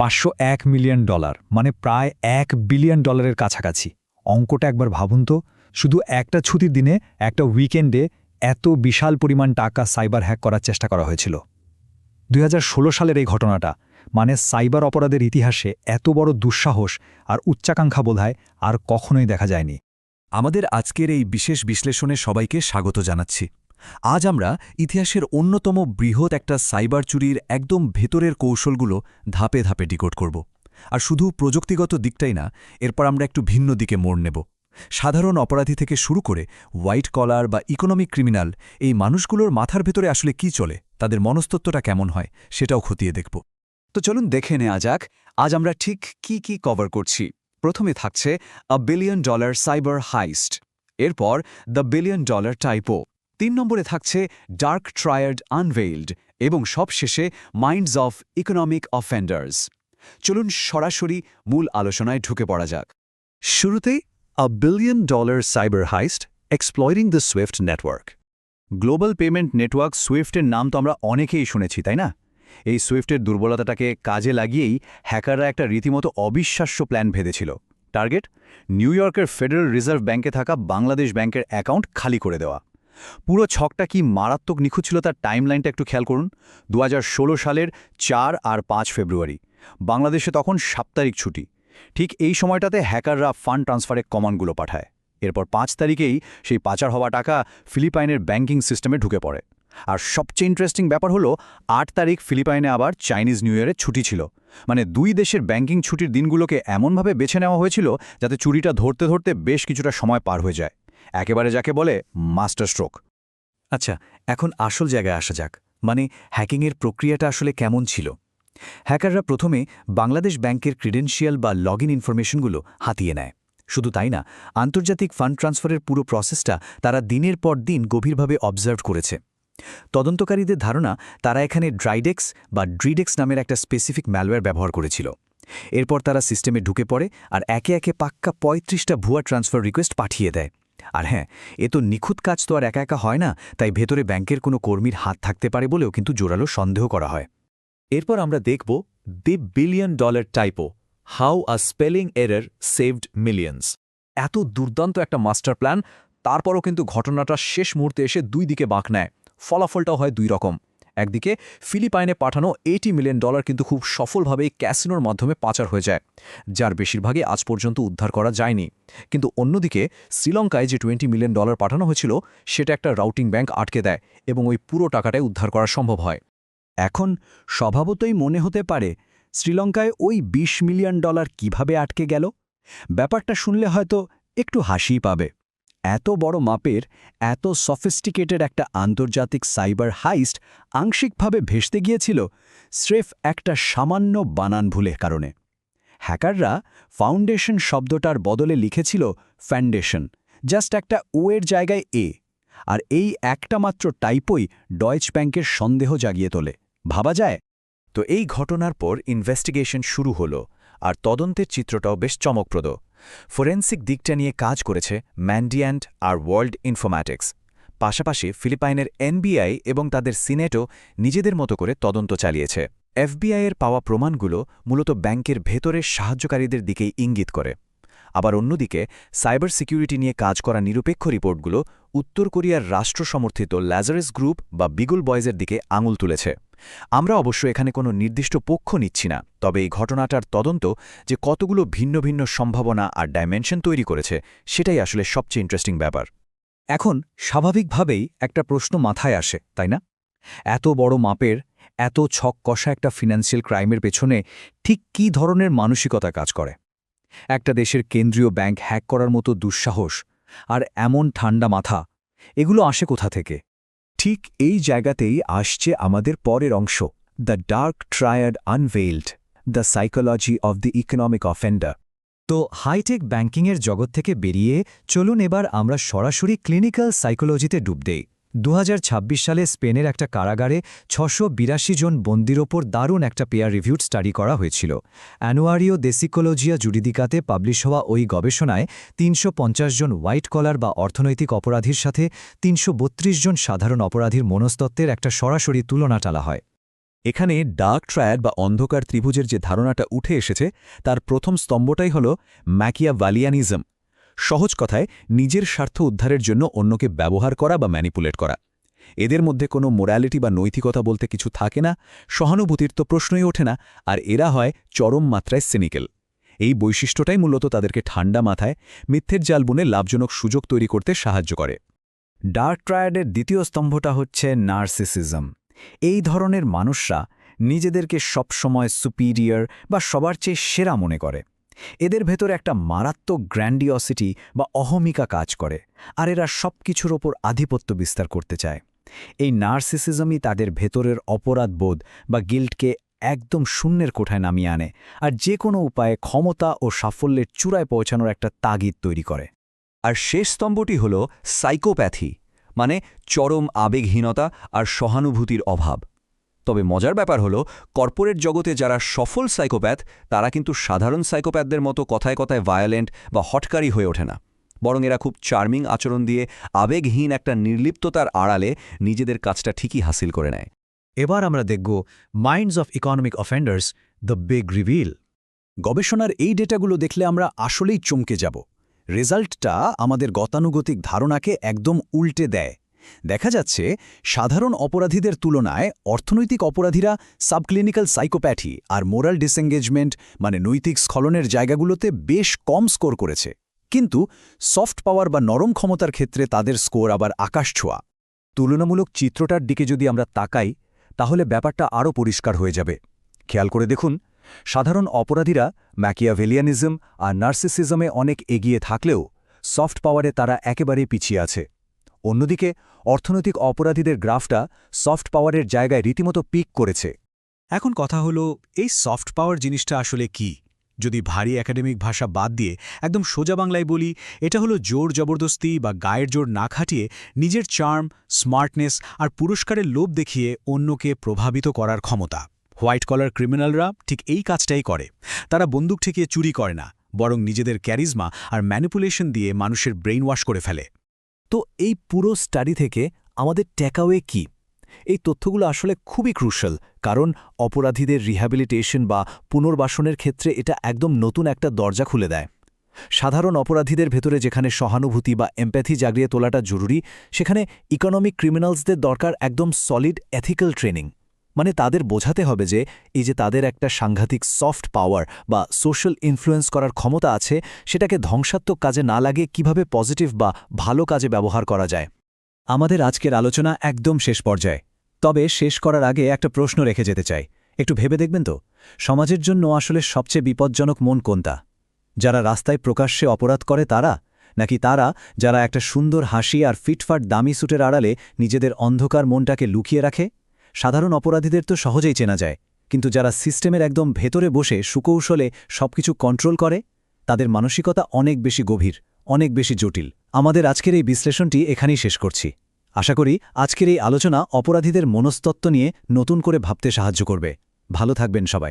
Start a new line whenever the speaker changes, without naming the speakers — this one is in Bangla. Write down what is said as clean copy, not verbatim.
$501 মিলিয়ন, মানে প্রায় $1 বিলিয়ন কাছাকাছি। অঙ্কটা একবার ভাবুন তো, শুধু একটা ছুটির দিনে, একটা উইকেন্ডে এত বিশাল পরিমাণ টাকা সাইবার হ্যাক করার চেষ্টা করা হয়েছিল। 2016 সালের এই ঘটনাটা, মানে সাইবার অপরাধের ইতিহাসে এত বড় দুঃসাহস আর উচ্চাকাঙ্ক্ষা বোধহয় আর কখনোই দেখা যায়নি।
আমাদের আজকের এই বিশেষ বিশ্লেষণে সবাইকে স্বাগত জানাচ্ছি। আজ আমরা ইতিহাসের অন্যতম বৃহৎ একটা সাইবার চুরির একদম ভেতরের কৌশলগুলো ধাপে ধাপে ডিকোড করব। আর শুধু প্রযুক্তিগত দিকটাই না, এরপর আমরা একটু ভিন্ন দিকে মোড় নেব। সাধারণ অপরাধী থেকে শুরু করে হোয়াইট কলার বা ইকোনমিক ক্রিমিনাল, এই মানুষগুলোর মাথার ভেতরে আসলে কি চলে, তাদের মনস্তত্ত্বটা কেমন হয়, সেটাও খতিয়ে দেখব।
তো চলুন দেখে নেওয়া যাক আজ আমরা ঠিক কি কভার করছি। প্রথমে থাকছে $1 বিলিয়ন সাইবার হাইস্ট, এরপর দ্য $1 বিলিয়ন টাইপো, 3 নম্বরে থাকছে ডার্ক ট্রায়াড আনভেইলড এবং সবশেষে মাইন্ডস অফ ইকোনমিক অফেন্ডার্স। চলুন সরাসরি মূল আলোচনায় ঢুকে পড়া যাক।
শুরুতেই $1 billion cyber heist exploiting the SWIFT network. Global payment network সুইফটের নাম তো আমরা অনেকেই শুনেছি, তাই না? এই সুইফটের দুর্বলতাটাকে কাজে লাগিয়েই হ্যাকাররা একটা রীতিমতো অবিশ্বাস্য প্ল্যান ভেবেছিল। টার্গেট নিউ ইয়র্কের ফেডারেল রিজার্ভ ব্যাংকে থাকা বাংলাদেশ ব্যাংকের অ্যাকাউন্ট খালি করে দেওয়া। পুরো ছকটা কি মারাত্মক নিখুঁত ছিল তার টাইমলাইনটা একটু খেয়াল করুন। 2016 সালের 4 আর 5 ফেব্রুয়ারি, বাংলাদেশে তখন সাপ্তাহিক ছুটি। ঠিক এই সময়টাতে হ্যাকাররা ফান্ড ট্রান্সফারে কমান্ডগুলো পাঠায়। এরপর 5 তারিখেই সেই পাচার হওয়া টাকা ফিলিপাইনের ব্যাংকিং সিস্টেমে ঢুকে পড়ে। আর সবচেয়ে ইন্টারেস্টিং ব্যাপার হলো 8 তারিখ ফিলিপাইনে আবার চাইনিজ নিউ ইয়ারের ছুটি ছিল। মানে দুই দেশের ব্যাংকিং ছুটির দিনগুলোকে এমনভাবে বেছে নেওয়া হয়েছিল যাতে চুরিটা ধরতে ধরতে বেশ কিছুটা সময় পার হয়ে যায়। একেবারে যাকে বলে মাস্টার স্ট্রোক। আচ্ছা, এখন আসল জায়গায় আসা যাক, মানে হ্যাকিংয়ের প্রক্রিয়াটা আসলে কেমন ছিল। হ্যাকাররা প্রথমে বাংলাদেশ ব্যাংকের ক্রিডেন্সিয়াল বা লগইন ইনফরমেশনগুলো হাতিয়ে নেয়। শুধু তাই না, আন্তর্জাতিক ফান্ড ট্রান্সফারের পুরো প্রসেসটা তারা দিনের পর দিন গভীরভাবে অবজার্ভ করেছে। তদন্তকারীদের ধারণা তারা এখানে ড্রাইডেক্স বা ড্রিডেক্স নামের একটা স্পেসিফিক ম্যালওয়্যার ব্যবহার করেছিল। এরপর তারা সিস্টেমে ঢুকে পড়ে আর একে একে পাক্কা 35টা ভুয়া ট্রান্সফার রিকোয়েস্ট পাঠিয়ে দেয়। আর হ্যাঁ, এ তো নিখুঁত কাজ তো আর একা একা হয় না, তাই ভেতরে ব্যাংকের কোনো কর্মীর হাত থাকতে পারে বলেও কিন্তু জোরালো সন্দেহ করা হয়। এরপর আমরা দেখব $1 billion typo, how a spelling error saved millions.
এত দুর্দান্ত একটা মাস্টার প্ল্যান, তারপরও কিন্তু ঘটনাটা শেষ মুহূর্তে এসে দুই দিকে বাঁক নেয়। ফলাফলটাও হয় দুই রকম। একদিকে ফিলিপাইনে পাঠানো $80 মিলিয়ন কিন্তু খুব সফলভাবেই ক্যাসিনোর মাধ্যমে পাচার হয়ে যায়, যার বেশিরভাগই আজ পর্যন্ত উদ্ধার করা যায়নি। কিন্তু অন্যদিকে শ্রীলঙ্কায় যে $20 মিলিয়ন পাঠানো হয়েছিল, সেটা একটা রাউটিং ব্যাংক আটকে দেয় এবং ওই পুরো টাকাটাই উদ্ধার করা সম্ভব হয়।
এখন স্বভাবতই মনে হতে পারে শ্রীলঙ্কায় ওই $20 মিলিয়ন কিভাবে আটকে গেল। ব্যাপারটা শুনলে হয়তো একটু হাসিই পাবে। এত বড় মাপের, এত সফিস্টিকেটেড একটা আন্তর্জাতিক সাইবার হাইস্ট আংশিকভাবে ভেস্তে গিয়েছিল স্রেফ একটা সামান্য বানান ভুলের কারণে। হ্যাকাররা ফাউন্ডেশন শব্দটার বদলে লিখেছিল ফ্যান্ডেশন, জাস্ট একটা ও এর জায়গায় এ। আর এই একটা মাত্র টাইপই ডয়েচ ব্যাংকের সন্দেহ জাগিয়ে তোলে। ভাবা যায়?
তো এই ঘটনার পর ইনভেস্টিগেশন শুরু হলো, আর তদন্তের চিত্রটাও বেশ চমকপ্রদ। ফোরেন্সিক দিকটা নিয়ে কাজ করেছে ম্যান্ডিয়ান্ট আর ওয়ার্ল্ড ইনফরম্যাটিক্স। পাশাপাশি ফিলিপাইনের এনবিআই এবং তাদের সিনেটও নিজেদের মতো করে তদন্ত চালিয়েছে। এফবিআইয়ের পাওয়া প্রমাণগুলো মূলত ব্যাংকের ভেতরের সাহায্যকারীদের দিকেই ইঙ্গিত করে। আবার অন্যদিকে সাইবার সিকিউরিটি নিয়ে কাজ করা নিরপেক্ষ রিপোর্টগুলো উত্তর কোরিয়ার রাষ্ট্রসমর্থিত ল্যাজারাস গ্রুপ বা বিগুল বয়েজের দিকে আঙুল তুলেছে। আমরা অবশ্য এখানে কোনো নির্দিষ্ট পক্ষ নিচ্ছি না, তবে এই ঘটনাটার তদন্ত যে কতগুলো ভিন্ন ভিন্ন সম্ভাবনা আর ডাইমেনশন তৈরি করেছে, সেটাই আসলে সবচেয়ে ইন্টারেস্টিং ব্যাপার।
এখন স্বাভাবিকভাবেই একটা প্রশ্ন মাথায় আসে, তাই না? এত বড় মাপের, এত ছক কষা একটা ফিন্যান্সিয়াল ক্রাইমের পেছনে ঠিক কী ধরনের মানসিকতা কাজ করে? একটা দেশের কেন্দ্রীয় ব্যাংক হ্যাক করার মতো দুঃসাহস আর এমন ঠান্ডা মাথা, এগুলো আসে কোথা থেকে?
ঠিক এই জায়গাতেই আসছে আমাদের পরের অংশ, the dark triad unveiled, the psychology of the economic offender.
তো হাইটেক ব্যাংকিংয়ের জগৎ থেকে বেরিয়ে চলুন এবার আমরা সরাসরি ক্লিনিক্যাল সাইকোলজিতে ডুব দেই। 2026 সালে স্পেনের একটা কারাগারে 682 জন বন্দির ওপর দারুণ একটা পেয়ার রিভিউড স্টাডি করা হয়েছিল। অ্যানুয়ারিও দে সাইকোলজিয়া জুরিদিকাতে পাবলিশ হওয়া ওই গবেষণায় 350 জন হোয়াইট কলার বা অর্থনৈতিক অপরাধীর সাথে 332 জন সাধারণ অপরাধীর মনস্তত্ত্বের একটা সরাসরি তুলনা টালা হয়।
এখানে ডার্ক ট্রায়াড বা অন্ধকার ত্রিভুজের যে ধারণাটা উঠে এসেছে তার প্রথম স্তম্ভটাই হল ম্যাকিয়াভেলিয়ানিজম। সহজ কথায় নিজের স্বার্থ উদ্ধারের জন্য অন্যকে ব্যবহার করা বা ম্যানিপুলেট করা। এদের মধ্যে কোনো মোরালিটি বা নৈতিকতা বলতে কিছু থাকে না, সহানুভূতির তো প্রশ্নই ওঠে না, আর এরা হয় চরম মাত্রায় সিনিক্যাল। এই বৈশিষ্ট্যটাই মূলত তাদেরকে ঠান্ডা মাথায় মিথ্যের জাল বুনে লাভজনক সুযোগ তৈরি করতে সাহায্য করে।
ডার্ক ট্রায়াডের দ্বিতীয় স্তম্ভটা হচ্ছে নার্সিসিজম। এই ধরনের মানুষরা নিজেদেরকে সবসময় সুপিরিয়র বা সবার চেয়ে সেরা মনে করে। এদের ভেতরে একটা মারাত্মক গ্র্যান্ডিওসিটি বা অহমিকা কাজ করে, আর এরা সব কিছুর ওপর আধিপত্য বিস্তার করতে চায়। এই নার্সিসিজমই তাদের ভেতরের অপরাধবোধ বা গিল্টকে একদম শূন্যের কোঠায় নামিয়ে আনে, আর যে কোনো উপায়ে ক্ষমতা ও সাফল্যের চূড়ায় পৌঁছানোর একটা তাগিদ তৈরি করে।
আর শেষ স্তম্ভটি হল সাইকোপ্যাথি, মানে চরম আবেগহীনতা আর সহানুভূতির অভাব। তবে মজার ব্যাপার হলো কর্পোরেট জগতে যারা সফল সাইকোপ্যাথ তারা কিন্তু সাধারণ সাইকোপ্যাথদের মতো কথায় কথায় ভায়োলেন্ট বা হটকারী হয়ে ওঠে না, বরং এরা খুব চার্মিং আচরণ দিয়ে আবেগহীন একটা নির্লিপ্ততার আড়ালে নিজেদের কাজটা ঠিকই হাসিল করে নেয়।
এবার আমরা দেখব minds of economic offenders, the big reveal. গবেষণার এই ডেটাগুলো দেখলে আমরা আসলেই চমকে যাব। রেজাল্টটা আমাদের গতানুগতিক ধারণাকে একদম উল্টে দেয়। দেখা যাচ্ছে সাধারণ অপরাধীদের তুলনায় অর্থনৈতিক অপরাধীরা সাবক্লিনিক্যাল সাইকোপ্যাথি আর মোরাল ডিসএঙ্গেজমেন্ট মানে নৈতিক স্খলনের জায়গাগুলোতে বেশ কম স্কোর করেছে, কিন্তু সফট পাওয়ার বা নরম ক্ষমতার ক্ষেত্রে তাদের স্কোর আবার আকাশছোঁয়া।
তুলনামূলক চিত্রটার দিকে যদি আমরা তাকাই তাহলে ব্যাপারটা আরও পরিষ্কার হয়ে যাবে। খেয়াল করে দেখুন, সাধারণ অপরাধীরা ম্যাকিয়াভেলিয়ানিজম আর নার্সিসিজমে অনেক এগিয়ে থাকলেও সফট পাওয়ারে তারা একেবারেই পিছিয়ে আছে। অন্যদিকে অর্থনৈতিক অপরাধীদের গ্রাফটা সফট পাওয়ারের জায়গায় রীতিমতো পিক করেছে।
এখন কথা হলো, এই সফট পাওয়ার জিনিসটা আসলে কি? যদি ভারী একাডেমিক ভাষা বাদ দিয়ে একদম সোজা বাংলায় বলি, এটা হলো জোর জবরদস্তি বা গায়ের জোর না খাটিয়ে নিজের চার্ম, স্মার্টনেস আর পুরস্কারের লোভ দেখিয়ে অন্যকে প্রভাবিত করার ক্ষমতা। হোয়াইট কলার ক্রিমিনালরা ঠিক এই কাজটাই করে। তারা বন্দুক ঠেকিয়ে চুরি করে না, বরং নিজেদের ক্যারিজমা আর ম্যানিপুলেশন দিয়ে মানুষের ব্রেইন ওয়াশ করে ফেলে। তো এই পুরো স্টাডি থেকে আমাদের টেকঅ্যাওয়ে কি? এই তথ্যগুলো আসলে খুবই ক্রুশাল, কারণ অপরাধীদের রিহ্যাবিলিটেশন বা পুনর্বাসনের ক্ষেত্রে এটা একদম নতুন একটা দরজা খুলে দেয়। সাধারণ অপরাধীদের ভেতরে যেখানে সহানুভূতি বা এমপ্যাথি জাগিয়ে তোলাটা জরুরি, সেখানে ইকোনমিক ক্রিমিনালসদের দরকার একদম সলিড এথিক্যাল ট্রেনিং। মানে তাদের বোঝাতে হবে যে এই যে তাদের একটা সাংঘাতিক সফট পাওয়ার বা সোশ্যাল ইনফ্লুয়েন্স করার ক্ষমতা আছে, সেটাকে ধ্বংসাত্মক কাজে না লাগিয়ে কিভাবে পজিটিভ বা ভালো কাজে ব্যবহার করা যায়। আমাদের আজকের আলোচনা একদম শেষ পর্যায়ে, তবে শেষ করার আগে একটা প্রশ্ন রেখে যেতে চাই। একটু ভেবে দেখবেন তো, সমাজের জন্য আসলে সবচেয়ে বিপজ্জনক মন কোনটা? যারা রাস্তায় প্রকাশ্যে অপরাধ করে তারা, নাকি তারা যারা একটা সুন্দর হাসি আর ফিটফাট দামি স্যুটের আড়ালে নিজেদের অন্ধকার মনটাকে লুকিয়ে রাখে? সাধারণ অপরাধীদের তো সহজেই চেনা যায়, কিন্তু যারা সিস্টেমের একদম ভেতরে বসে সুকৌশলে সবকিছু কন্ট্রোল করে, তাদের মানসিকতা অনেক বেশি গভীর, অনেক বেশি জটিল। আমাদের আজকের এই বিশ্লেষণটি এখানেই শেষ করছি। আশা করি আজকের এই আলোচনা অপরাধীদের মনস্তত্ত্ব নিয়ে নতুন করে ভাবতে সাহায্য করবে। ভালো থাকবেন সবাই।